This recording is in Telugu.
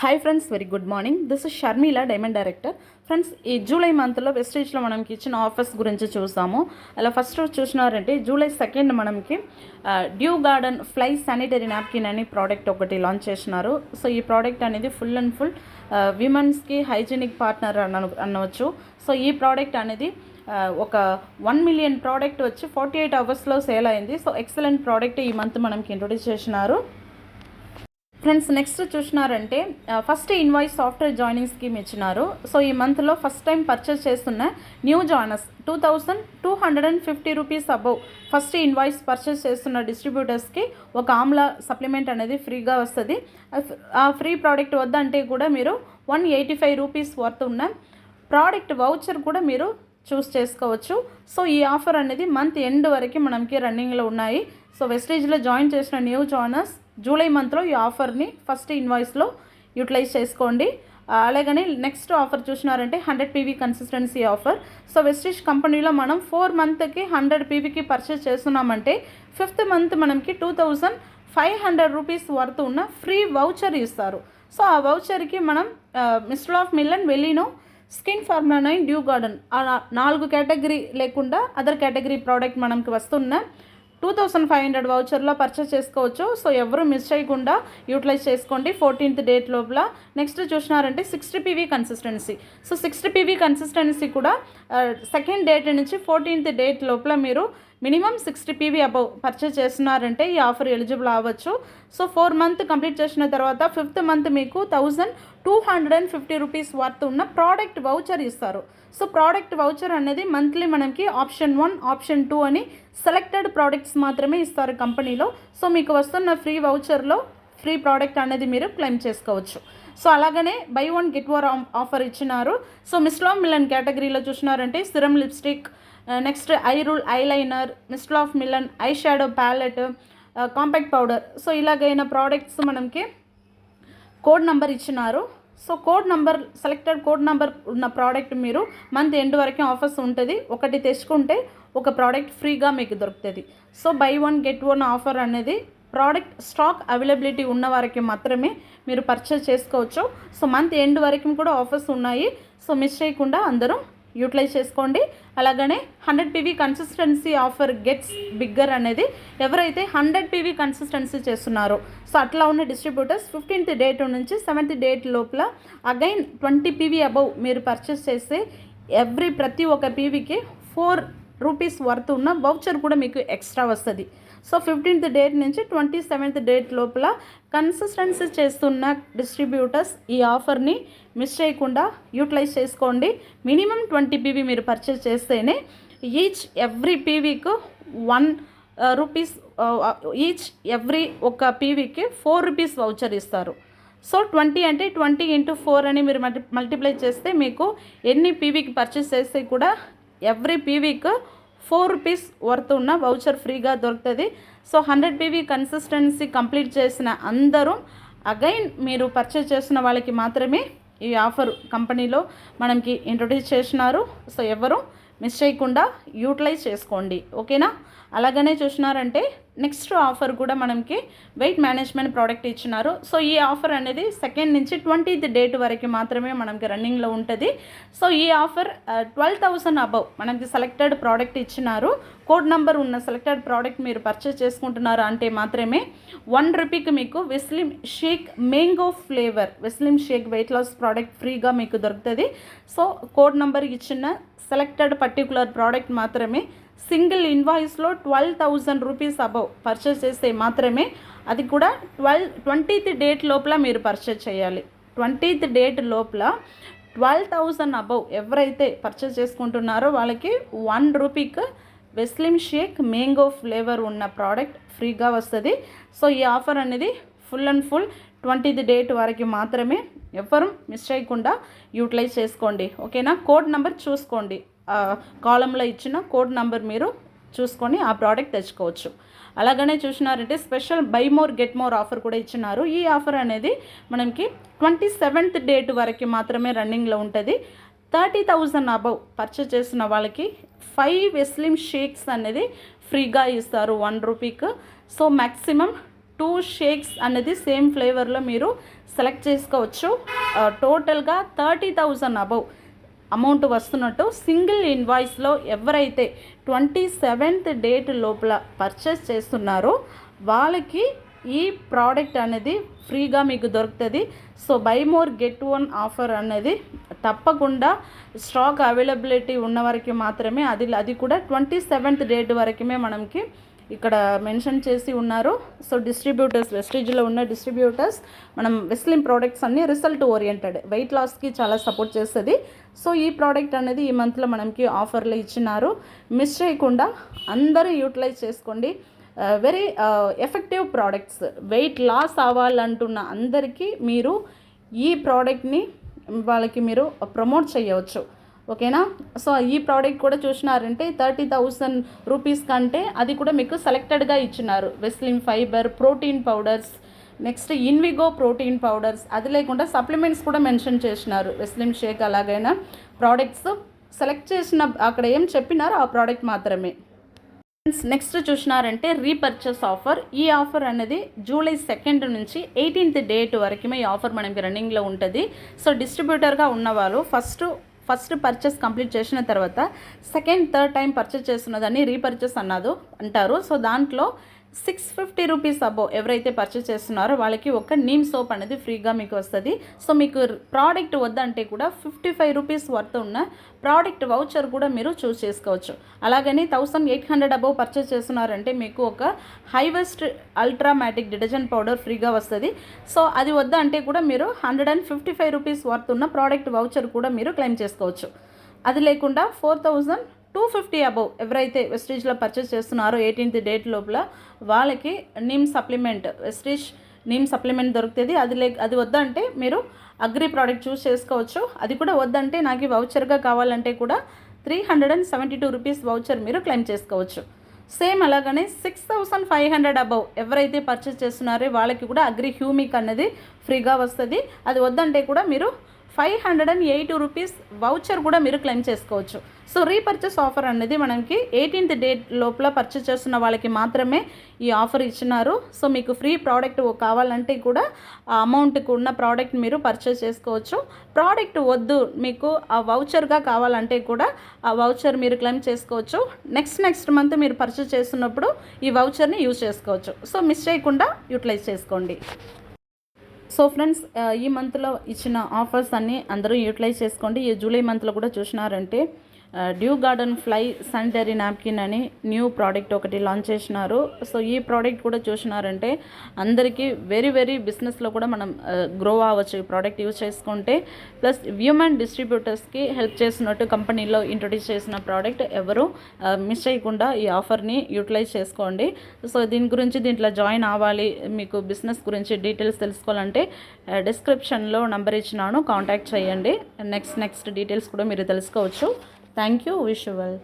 Hi friends, very good morning. This is Sharmila, diamond director. Friends, ఈ జూలై మంత్లో వెస్టేజ్లో మనకి ఇచ్చిన ఆఫర్స్ గురించి చూస్తాము. అలా ఫస్ట్ చూసినారంటే జూలై 2 మనకి Dew Garden fly sanitary napkin అని ప్రోడక్ట్ ఒకటి లాంచ్ చేసినారు. సో ఈ ప్రోడక్ట్ అనేది ఫుల్ అండ్ ఫుల్ విమెన్స్కి హైజీనిక్ పార్ట్నర్ అనవచ్చు. సో ఈ ప్రోడక్ట్ అనేది ఒక 1 మిలియన్ ప్రోడక్ట్ వచ్చి 48 అవర్స్లో సేల్ అయింది. సో ఎక్సలెంట్ ప్రోడక్ట్ ఈ మంత్ మనకి ఇంట్రొడ్యూస్ చేసినారు. ఫ్రెండ్స్, నెక్స్ట్ చూసినారంటే first invoice software joining scheme ఇచ్చినారు. సో ఈ మంత్లో ఫస్ట్ టైం పర్చేస్ చేస్తున్న new joiners 2250 rupees above first invoice purchase చేస్తున్న డిస్ట్రిబ్యూటర్స్కి ఒక ఆమ్లా సప్లిమెంట్ అనేది ఫ్రీగా వస్తుంది. ఆ ఫ్రీ ప్రోడక్ట్ వద్దంటే కూడా మీరు 185 రూపీస్ వర్త్ ఉన్న ప్రోడక్ట్ వౌచర్ కూడా మీరు చూస్ చేసుకోవచ్చు. సో ఈ ఆఫర్ అనేది మంత్ ఎండ్ వరకు మనకి రన్నింగ్లో ఉన్నాయి. సో వెస్టేజ్లో జాయిన్ చేసిన న్యూ జాయినర్స్ జూలై మంత్లో ఈ ఆఫర్ని ఫస్ట్ ఇన్వాయిస్లో యూటిలైజ్ చేసుకోండి. అలాగని నెక్స్ట్ ఆఫర్ చూసినారంటే 100 PV consistency offer. So wastage కంపెనీలో మనం 4 మంత్కి 100 PVకి పర్చేస్ చేస్తున్నామంటే 5th మంత్ మనకి 2500 రూపీస్ వర్త్ ఉన్న ఫ్రీ వౌచర్ ఇస్తారు. సో ఆ వౌచర్కి మనం Mister of Milan, Velino, skin formula 9, Dew Garden 4 category లేకుండా అదర్ కేటగిరీ ప్రోడక్ట్ మనకి వస్తున్న 2500 వౌచర్లో పర్చేస్ చేసుకోవచ్చు. సో ఎవరు మిస్ చేయకుండా యూటిలైజ్ చేసుకోండి 14th డేట్ లోపల. నెక్స్ట్ చూసినారంటే 60 PV consistency. So 60 PV consistency కూడా 2nd డేట్ నుంచి 14th డేట్ లోపల మీరు మినిమం 60 PV అబౌవ్ పర్చేస్ చేస్తున్నారంటే ఈ ఆఫర్ ఎలిజిబుల్ అవ్వచ్చు. సో 4 మంత్ కంప్లీట్ చేసిన తర్వాత 5th మంత్ మీకు 1250 రూపీస్ వర్త్ ఉన్న ప్రోడక్ట్ వౌచర్ ఇస్తారు. సో ప్రోడక్ట్ వౌచర్ అనేది మంత్లీ మనకి ఆప్షన్ 1, ఆప్షన్ 2 అని సెలెక్టెడ్ ప్రోడక్ట్స్ మాత్రమే ఇస్తారు కంపెనీలో. సో మీకు వస్తున్న ఫ్రీ వౌచర్లో ఫ్రీ ప్రోడక్ట్ అనేది మీరు క్లెయిమ్ చేసుకోవచ్చు. సో అలాగనే బై 1 గెట్ 1 ఆఫర్ ఇచ్చినారు. సో మిస్టర్ ఆఫ్ మిలన్ కేటగిరీలో చూసినారంటే serum lipstick, next eye rule eyeliner, mister of Milan eye shadow palette, compact powder. So ఇలాగైన ప్రోడక్ట్స్ మనకి కోడ్ నెంబర్ ఇచ్చినారు. So code number, selected code number ఉన్న ప్రోడక్ట్ మీరు మంత్ ఎండ్ వరకు ఆఫర్స్ ఉంటుంది. ఒకటి తెచ్చుకుంటే ఒక ప్రోడక్ట్ ఫ్రీగా మీకు దొరుకుతుంది. సో బై 1 గెట్ 1 ఆఫర్ అనేది ప్రోడక్ట్ స్టాక్ అవైలబిలిటీ ఉన్న వారికి మాత్రమే మీరు పర్చేస్ చేసుకోవచ్చు. సో మంత్ ఎండ్ వరకు కూడా ఆఫర్స్ ఉన్నాయి. సో మిస్ చేయకుండా అందరూ యూటిలైజ్ చేసుకోండి. అలాగనే 100 PV consistency offer gets bigger అనేది ఎవరైతే 100 PV కన్సిస్టెన్సీ చేస్తున్నారో సో అట్లా ఉన్న డిస్ట్రిబ్యూటర్స్ 15th డేట్ నుంచి 7th డేట్ లోపల అగైన్ 20 PV అబౌవ్ మీరు పర్చేస్ చేస్తే ప్రతి ఒక్క PVకి 4 రూపీస్ వర్త్ ఉన్న వౌచర్ కూడా మీకు ఎక్స్ట్రా వస్తుంది. సో 15th డేట్ నుంచి 27th డేట్ లోపల కన్సిస్టెన్సీ చేస్తున్న డిస్ట్రిబ్యూటర్స్ ఈ ఆఫర్ని మిస్ చేయకుండా యూటిలైజ్ చేసుకోండి. మినిమం 20 PV మీరు పర్చేస్ చేస్తేనే ఎవ్రీ PVకు 1 రూపీస్, ఎవ్రీ ఒక PVకి 4 రూపీస్ వౌచర్ ఇస్తారు. సో 20 అంటే 20 × 4 అని మీరు మల్టిప్లై చేస్తే మీకు ఎన్ని PVకి పర్చేస్ చేస్తే కూడా ఎవ్రీ PVకు 4 రూపీస్ వర్త్ ఉన్న వౌచర్ ఫ్రీగా దొరుకుతుంది. సో 100 PV కన్సిస్టెన్సీ కంప్లీట్ చేసిన అందరూ అగైన్ మీరు పర్చేస్ చేసిన వాళ్ళకి మాత్రమే ఈ ఆఫర్ కంపెనీలో మనకి ఇంట్రొడ్యూస్ చేసినారు. సో ఎవరు మిస్ చేయకుండా యూటిలైజ్ చేసుకోండి, ఓకేనా. అలాగనే చూసినారంటే నెక్స్ట్ ఆఫర్ కూడా మనకి వెయిట్ మేనేజ్మెంట్ ప్రోడక్ట్ ఇచ్చినారు. సో ఈ ఆఫర్ అనేది 2nd నుంచి 20th డేట్ వరకు మాత్రమే మనకి రన్నింగ్లో ఉంటుంది. సో ఈ ఆఫర్ 12,000 అబౌవ్ మనకి సెలెక్టెడ్ ప్రోడక్ట్ ఇచ్చినారు. కోడ్ నెంబర్ ఉన్న సెలెక్టెడ్ ప్రోడక్ట్ మీరు పర్చేస్ చేసుకుంటున్నారు అంటే మాత్రమే 1 రూపీకి మీకు Veslim shake mango flavour Veslim shake weight loss product ఫ్రీగా మీకు దొరుకుతుంది. సో కోడ్ నెంబర్ ఇచ్చిన సెలెక్టెడ్ పర్టికులర్ ప్రోడక్ట్ మాత్రమే సింగిల్ ఇన్వాయిస్లో 12,000 రూపీస్ అబౌవ్ పర్చేస్ చేస్తే మాత్రమే, అది కూడా 20th డేట్ లోపల మీరు పర్చేస్ చేయాలి. 20th డేట్ లోపల 12,000 అబౌవ్ ఎవరైతే పర్చేస్ చేసుకుంటున్నారో వాళ్ళకి 1 రూపీకి వెస్లిమ్ షేక్ మ్యాంగో ఫ్లేవర్ ఉన్న ప్రోడక్ట్ ఫ్రీగా వస్తుంది. సో ఈ ఆఫర్ అనేది full and full 20th date వరకు మాత్రమే, ఎవరు మిస్ చేయకుండా యూటిలైజ్ చేసుకోండి, ఓకేనా. కోడ్ నెంబర్ చూసుకోండి, కాలంలో ఇచ్చిన కోడ్ నెంబర్ మీరు చూసుకొని ఆ ప్రోడక్ట్ తెచ్చుకోవచ్చు. అలాగనే చూసినారంటే special by more get more offer కూడా ఇచ్చినారు. ఈ ఆఫర్ అనేది మనకి 27th డేట్ వరకు మాత్రమే రన్నింగ్లో ఉంటుంది. 30,000 అబౌవ్ పర్చేస్ చేసిన వాళ్ళకి 5 వెస్లిమ్ షేక్స్ అనేది ఫ్రీగా ఇస్తారు 1 రూపీకి. సో మ్యాక్సిమం 2 షేక్స్ అనేది సేమ్ ఫ్లేవర్లో మీరు సెలెక్ట్ చేసుకోవచ్చు. టోటల్గా 30,000 అబౌవ్ అమౌంట్ వస్తున్నట్టు సింగిల్ ఇన్వాయిస్లో ఎవరైతే 27th డేట్ లోపల పర్చేస్ చేస్తున్నారో వాళ్ళకి ఈ ప్రోడక్ట్ అనేది ఫ్రీగా మీకు దొరుకుతుంది. So by more get one offer అనేది తప్పకుండా స్టాక్ అవైలబిలిటీ ఉన్న వరకు మాత్రమే, అది కూడా 27th డేట్ వరకుమే మనకి ఇక్కడ మెన్షన్ చేసి ఉన్నారు. సో డిస్ట్రిబ్యూటర్స్, వెస్టీజ్లో ఉన్న డిస్ట్రిబ్యూటర్స్ మనం వెస్లిన్ ప్రోడక్ట్స్ అన్నీ రిజల్ట్ ఓరియంటెడ్, వెయిట్ లాస్కి చాలా సపోర్ట్ చేస్తుంది. సో ఈ ప్రోడక్ట్ అనేది ఈ మంత్లో మనకి ఆఫర్లో ఇచ్చినారు. మిస్ చేయకుండా అందరూ యూటిలైజ్ చేసుకోండి. Very effective products. Weight loss అవ్వాలంటున్న అందరికీ మీరు ఈ ప్రోడక్ట్ని వాళ్ళకి మీరు ప్రమోట్ చేయవచ్చు. ఓకేనా? సో ఈ ప్రోడక్ట్ కూడా చూసినారంటే 30,000 రూపీస్ కంటే అది కూడా మీకు సెలెక్టెడ్గా ఇచ్చినారు. Veslim fibre, protein powders, next Invigo protein powders, అది లేకుండా సప్లిమెంట్స్ కూడా మెన్షన్ చేసినారు. వెస్లిన్ షేక్ అలాగైనా ప్రోడక్ట్స్ సెలెక్ట్ చేసిన అక్కడ ఏం చెప్పినారో ఆ ప్రోడక్ట్ మాత్రమే. నెక్స్ట్ చూసినారంటే రీపర్చేస్ ఆఫర్. ఈ ఆఫర్ అనేది జూలై 2nd నుంచి 18th డేట్ వరకు ఈ ఆఫర్ మనకి రన్నింగ్లో ఉంటుంది. సో డిస్ట్రిబ్యూటర్గా ఉన్నవాళ్ళు ఫస్ట్ పర్చేస్ కంప్లీట్ చేసిన తర్వాత సెకండ్, థర్డ్ టైం పర్చేస్ చేస్తున్నదాన్ని రీపర్చేస్ అంటారు. సో దాంట్లో 650 రూపీస్ అబోవ్ ఎవరైతే పర్చేస్ చేస్తున్నారో వాళ్ళకి ఒక నీమ్ సోప్ అనేది ఫ్రీగా మీకు వస్తుంది. సో మీకు ప్రోడక్ట్ వద్దంటే కూడా 55 రూపీస్ వర్త్ ఉన్న ప్రోడక్ట్ వౌచర్ కూడా మీరు చూస్ చేసుకోవచ్చు. అలాగని 1800 అబోవ్ పర్చేస్ చేస్తున్నారంటే మీకు ఒక హైవెస్ట్ అల్ట్రామాటిక్ డిటర్జెంట్ పౌడర్ ఫ్రీగా వస్తుంది. సో అది వద్దంటే కూడా మీరు 155 రూపీస్ వర్త్ ఉన్న ప్రోడక్ట్ వౌచర్ కూడా మీరు క్లెయిమ్ చేసుకోవచ్చు. అది లేకుండా 4,250 అబోవ్ ఎవరైతే వెస్టీజ్లో పర్చేస్ చేస్తున్నారో 18th డేట్ లోపల వాళ్ళకి neem supplement, Vestige neem supplement దొరుకుతుంది. అది వద్దంటే మీరు అగ్రి ప్రోడక్ట్ చూస్ చేసుకోవచ్చు. అది కూడా వద్దంటే నాకు వౌచర్గా కావాలంటే కూడా 372 రూపీస్ వౌచర్ మీరు క్లెయిమ్ చేసుకోవచ్చు. సేమ్ అలాగనే 6,500 అబౌవ్ ఎవరైతే పర్చేస్ చేస్తున్నారో వాళ్ళకి కూడా అగ్రి హ్యూమిక్ అనేది ఫ్రీగా వస్తుంది. అది వద్దంటే కూడా మీరు 580 రూపీస్ వౌచర్ కూడా మీరు క్లెయిమ్ చేసుకోవచ్చు. సో రీపర్చేస్ ఆఫర్ అనేది మనకి 18th డేట్ లోపల పర్చేస్ చేస్తున్న వాళ్ళకి మాత్రమే ఈ ఆఫర్ ఇచ్చినారు. సో మీకు ఫ్రీ ప్రోడక్ట్ కావాలంటే కూడా ఆ అమౌంట్కి ఉన్న ప్రోడక్ట్ మీరు పర్చేస్ చేసుకోవచ్చు. ప్రోడక్ట్ వద్దు మీకు ఆ వౌచర్గా కావాలంటే కూడా ఆ వౌచర్ మీరు క్లెయిమ్ చేసుకోవచ్చు. నెక్స్ట్ మంత్ మీరు పర్చేస్ చేస్తున్నప్పుడు ఈ వౌచర్ని యూజ్ చేసుకోవచ్చు. సో మిస్ చేయకుండా యూటిలైజ్ చేసుకోండి. సో ఫ్రెండ్స్, ఈ మంత్లో ఇచ్చిన ఆఫర్స్ అన్నీ అందరూ యూటిలైజ్ చేసుకోండి. ఈ జూలై మంత్లో కూడా చూసినారంటే due Garden fly sanitary napkin అని న్యూ ప్రోడక్ట్ ఒకటి లాంచ్ చేసినారు. సో ఈ ప్రోడక్ట్ కూడా చూసినారంటే అందరికీ వెరీ బిజినెస్లో కూడా మనం గ్రో అవ్వచ్చు ఈ ప్రోడక్ట్ యూజ్ చేసుకుంటే. ప్లస్ వ్యూమన్ డిస్ట్రిబ్యూటర్స్కి హెల్ప్ చేసినట్టు కంపెనీలో ఇంట్రొడ్యూస్ చేసిన ప్రోడక్ట్ ఎవరు మిస్ చేయకుండా ఈ ఆఫర్ని యూటిలైజ్ చేసుకోండి. సో దీంట్లో జాయిన్ అవ్వాలి, మీకు బిజినెస్ గురించి డీటెయిల్స్ తెలుసుకోవాలంటే డిస్క్రిప్షన్లో నంబర్ ఇచ్చినాను, కాంటాక్ట్ చేయండి. నెక్స్ట్ డీటెయిల్స్ కూడా మీరు తెలుసుకోవచ్చు. Thank you. Wish you well.